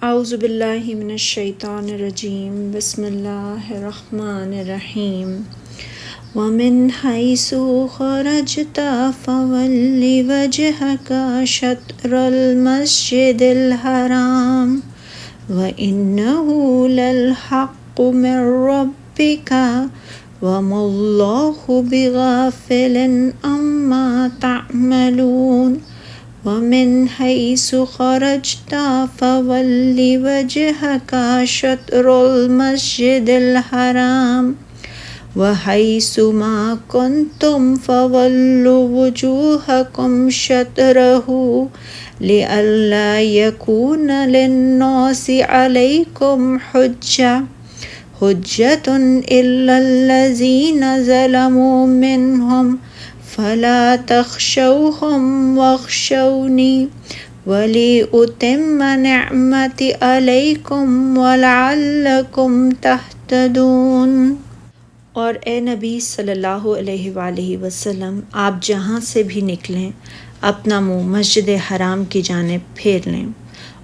اعوذ باللہ من الشیطان الرجیم بسم اللہ الرحمن الرحیم ومن حیث خرجت فول وجهك شطر المسجد الحرام وإنه للحق من ربك وما الله بغافل عما تعملون ومن حيث خرجت فول وجهك شطر المسجد الحرام وحيث ما كنتم فولوا وجوهكم شطره لئلا يكون للناس عليكم حجة إلا الذين ظلموا منهم فلا تخشوهم واخشوني ولأتم نعمتي عليكم ولعلكم تهتدون۔ اور اے نبی صلی اللہ علیہ وآلہ وسلم، آپ جہاں سے بھی نکلیں اپنا منہ مسجد حرام کی جانب پھیر لیں،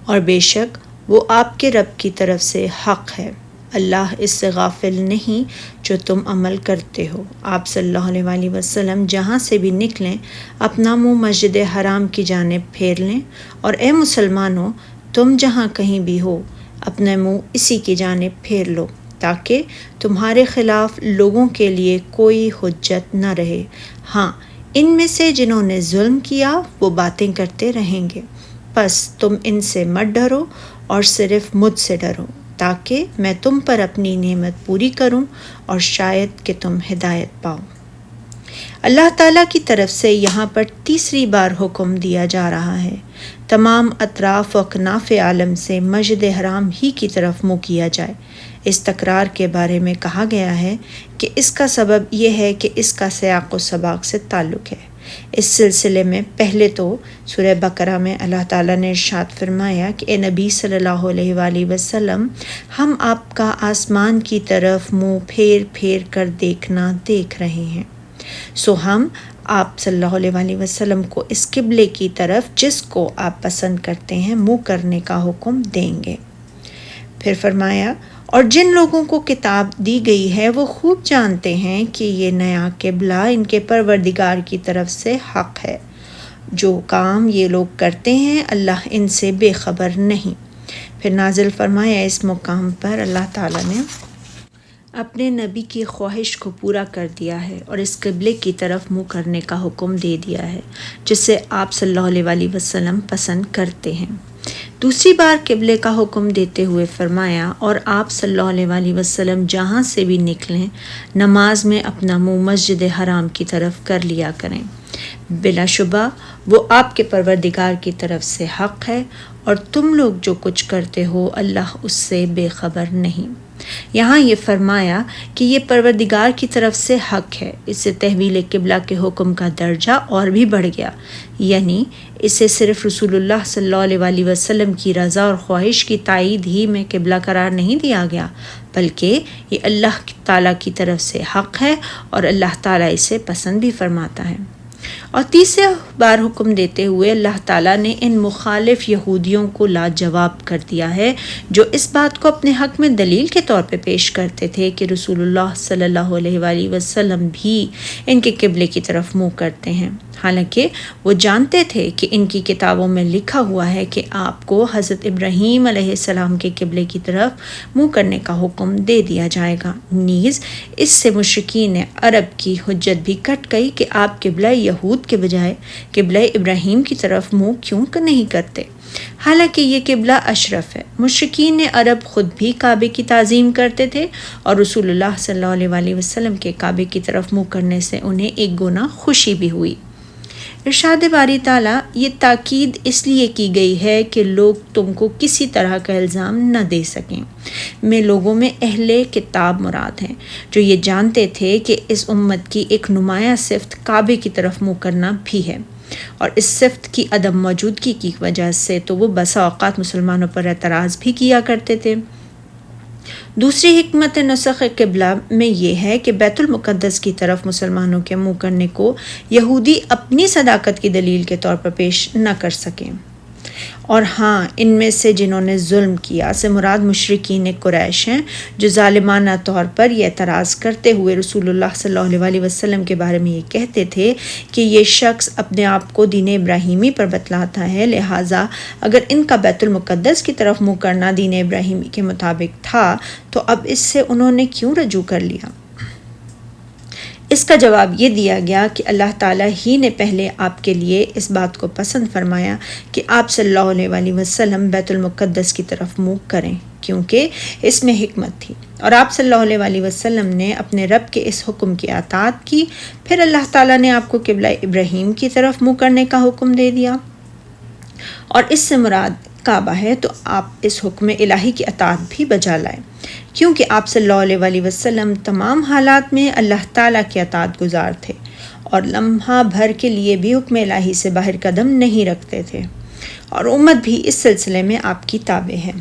اور بے شک وہ آپ کے رب کی طرف سے حق ہے، اللہ اس سے غافل نہیں جو تم عمل کرتے ہو۔ آپ صلی اللہ علیہ وآلہ وسلم جہاں سے بھی نکلیں اپنا منہ مسجد حرام کی جانب پھیر لیں، اور اے مسلمانوں، تم جہاں کہیں بھی ہو اپنے منہ اسی کی جانب پھیر لو، تاکہ تمہارے خلاف لوگوں کے لیے کوئی حجت نہ رہے۔ ہاں، ان میں سے جنہوں نے ظلم کیا وہ باتیں کرتے رہیں گے، پس تم ان سے مت ڈرو اور صرف مجھ سے ڈرو، تاکہ میں تم پر اپنی نعمت پوری کروں اور شاید کہ تم ہدایت پاؤ۔ اللہ تعالیٰ کی طرف سے یہاں پر تیسری بار حکم دیا جا رہا ہے تمام اطراف و اکناف عالم سے مسجد حرام ہی کی طرف منہ کیا جائے۔ اس تکرار کے بارے میں کہا گیا ہے کہ اس کا سبب یہ ہے کہ اس کا سیاق و سباق سے تعلق ہے۔ اس سلسلے میں پہلے تو سورہ بقرہ میں اللہ تعالیٰ نے ارشاد فرمایا کہ اے نبی صلی اللہ علیہ وآلہ وسلم، ہم آپ کا آسمان کی طرف منہ پھیر پھیر کر دیکھنا دیکھ رہے ہیں، سو ہم آپ صلی اللہ علیہ وآلہ وسلم کو اس قبلے کی طرف جس کو آپ پسند کرتے ہیں منہ کرنے کا حکم دیں گے۔ پھر فرمایا، اور جن لوگوں کو کتاب دی گئی ہے وہ خوب جانتے ہیں کہ یہ نیا قبلہ ان کے پروردگار کی طرف سے حق ہے، جو کام یہ لوگ کرتے ہیں اللہ ان سے بے خبر نہیں۔ پھر نازل فرمایا، اس مقام پر اللہ تعالیٰ نے اپنے نبی کی خواہش کو پورا کر دیا ہے اور اس قبلے کی طرف منہ کرنے کا حکم دے دیا ہے جسے آپ صلی اللہ علیہ وآلہ وسلم پسند کرتے ہیں۔ دوسری بار قبلے کا حکم دیتے ہوئے فرمایا، اور آپ صلی اللہ علیہ وآلہ وسلم جہاں سے بھی نکلیں نماز میں اپنا منہ مسجد حرام کی طرف کر لیا کریں، بلا شبہ وہ آپ کے پروردگار کی طرف سے حق ہے، اور تم لوگ جو کچھ کرتے ہو اللہ اس سے بے خبر نہیں۔ یہاں یہ فرمایا کہ یہ پروردگار کی طرف سے حق ہے، اس سے تحویل قبلہ کے حکم کا درجہ اور بھی بڑھ گیا، یعنی اسے صرف رسول اللہ صلی اللہ علیہ وآلہ وسلم کی رضا اور خواہش کی تائید ہی میں قبلہ قرار نہیں دیا گیا، بلکہ یہ اللہ تعالیٰ کی طرف سے حق ہے اور اللہ تعالیٰ اسے پسند بھی فرماتا ہے۔ اور تیسرے بار حکم دیتے ہوئے اللہ تعالیٰ نے ان مخالف یہودیوں کو لاجواب کر دیا ہے جو اس بات کو اپنے حق میں دلیل کے طور پہ پیش کرتے تھے کہ رسول اللہ صلی اللہ علیہ وآلہ وسلم بھی ان کے قبلے کی طرف منہ کرتے ہیں، حالانکہ وہ جانتے تھے کہ ان کی کتابوں میں لکھا ہوا ہے کہ آپ کو حضرت ابراہیم علیہ السلام کے قبلے کی طرف منہ کرنے کا حکم دے دیا جائے گا۔ نیز اس سے مشرکین عرب کی حجت بھی کٹ گئی کہ آپ قبلہ یہود کے بجائے قبلہ ابراہیم کی طرف منہ کیوں نہیں کرتے، حالانکہ یہ قبلہ اشرف ہے۔ مشرکین عرب خود بھی کعبے کی تعظیم کرتے تھے، اور رسول اللہ صلی اللہ علیہ وآلہ وسلم کے کعبے کی طرف منہ کرنے سے انہیں ایک گنا خوشی بھی ہوئی۔ ارشاد باری تعالیٰ، یہ تاکید اس لیے کی گئی ہے کہ لوگ تم کو کسی طرح کا الزام نہ دے سکیں۔ میں لوگوں میں اہل کتاب مراد ہیں جو یہ جانتے تھے کہ اس امت کی ایک نمایاں صفت کعبے کی طرف منہ کرنا بھی ہے، اور اس صفت کی عدم موجودگی کی وجہ سے تو وہ بسا اوقات مسلمانوں پر اعتراض بھی کیا کرتے تھے۔ دوسری حکمت نسخ قبلہ میں یہ ہے کہ بیت المقدس کی طرف مسلمانوں کے منہ کرنے کو یہودی اپنی صداقت کی دلیل کے طور پر پیش نہ کر سکیں۔ اور ہاں، ان میں سے جنہوں نے ظلم کیا سے مراد مشرکین قریش ہیں، جو ظالمانہ طور پر یہ اعتراض کرتے ہوئے رسول اللہ صلی اللہ علیہ وسلم کے بارے میں یہ کہتے تھے کہ یہ شخص اپنے آپ کو دین ابراہیمی پر بتلاتا ہے، لہٰذا اگر ان کا بیت المقدس کی طرف منہ کرنا دین ابراہیمی کے مطابق تھا تو اب اس سے انہوں نے کیوں رجوع کر لیا؟ اس کا جواب یہ دیا گیا کہ اللہ تعالیٰ ہی نے پہلے آپ کے لیے اس بات کو پسند فرمایا کہ آپ صلی اللہ علیہ وسلم بیت المقدس کی طرف منہ کریں، کیونکہ اس میں حکمت تھی، اور آپ صلی اللہ علیہ وسلم نے اپنے رب کے اس حکم کی اطاعت کی، پھر اللہ تعالیٰ نے آپ کو قبلہ ابراہیم کی طرف منہ کرنے کا حکم دے دیا، اور اس سے مراد کعبہ ہے، تو آپ اس حکم الہی کی اطاعت بھی بجا لائیں، کیونکہ آپ صلی اللہ علیہ وسلم تمام حالات میں اللہ تعالیٰ کی اطاعت گزار تھے اور لمحہ بھر کے لیے بھی حکم الہی سے باہر قدم نہیں رکھتے تھے، اور امت بھی اس سلسلے میں آپ کی تابع ہے۔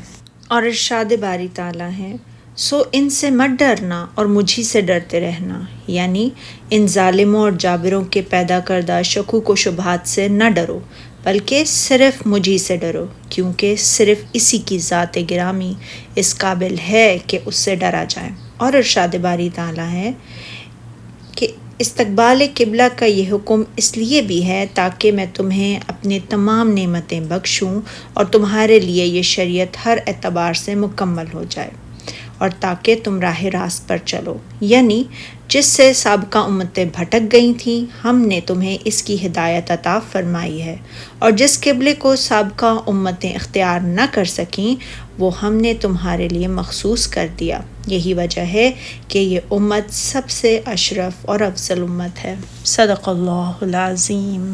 اور ارشاد باری تعالیٰ ہے، سو ان سے مت ڈرنا اور مجھی سے ڈرتے رہنا، یعنی ان ظالموں اور جابروں کے پیدا کردہ شکوک و شبہات سے نہ ڈرو، بلکہ صرف مجھی سے ڈرو، کیونکہ صرف اسی کی ذات گرامی اس قابل ہے کہ اس سے ڈرا جائے۔ اور ارشاد باری تعالیٰ ہے کہ استقبال قبلہ کا یہ حکم اس لیے بھی ہے تاکہ میں تمہیں اپنی تمام نعمتیں بخشوں اور تمہارے لیے یہ شریعت ہر اعتبار سے مکمل ہو جائے، اور تاکہ تم راہ راست پر چلو، یعنی جس سے سابقہ امتیں بھٹک گئی تھیں ہم نے تمہیں اس کی ہدایت عطا فرمائی ہے، اور جس قبلے کو سابقہ امتیں اختیار نہ کر سکیں وہ ہم نے تمہارے لیے مخصوص کر دیا، یہی وجہ ہے کہ یہ امت سب سے اشرف اور افضل امت ہے۔ صدق اللہ العظیم۔